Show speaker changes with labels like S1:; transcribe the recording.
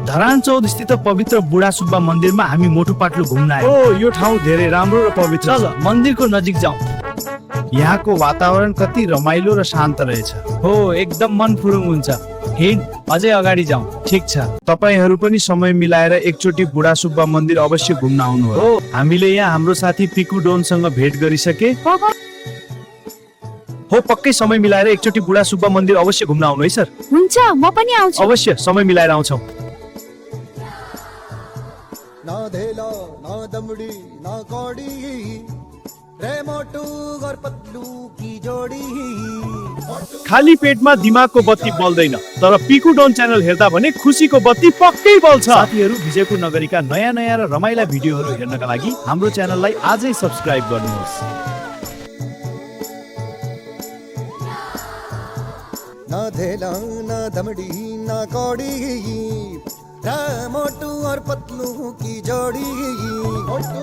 S1: धरान चौध स्थित पवित्र बुढा सुब्बा मन्दिरमा हामी मोटु पाटलु घुम्न आयौँ।
S2: ओ यो ठाउँ धेरै राम्रो र पवित्र
S1: चल मन्दिरको नजिक जाउँ।
S2: यहाँको वातावरण कति रमाइलो र शान्त रहेछ।
S1: हो एकदम मन फुरुङ हुन्छ। हिँड अझै अगाडि जाउँ।
S2: ठिक छ, तपाईहरू पनि समय मिलाएर एकचोटि बुढा सुब्बा मन्दिर अवश्य घुम्न आउनुहोला।
S1: हो।
S2: हामीले यहाँ हाम्रो साथी पिकु डोनसँग भेट गरिसके।
S1: हो पक्कै समय मिलाएर एकचोटि बुढा सुब्बा मन्दिर अवश्य घुम्न आउनु है सर।
S3: हुन्छ, म पनि आउँछु।
S1: अवश्य समय मिलाएर आउँछौँ।
S4: ना धेला ना दमड़ी ना कौड़ी रे मोटू और पतलू की जोड़ी।
S2: खाली पेटमा दिमागको बत्ती बल्दैन, तर पिकु डोन च्यानल हेर्दा भने खुसीको बत्ती पक्कै बल्छ।
S1: साथीहरू, विजयपुर नगरीका नयाँ नयाँ र रमाइला भिडियोहरू हेर्नका लागि हाम्रो च्यानललाई आजै सब्स्क्राइब गर्नुहोस्।
S4: ना धेला ना दमड़ी ना कौड़ी रे मोटू और पतलू की जोड़ी। मोटू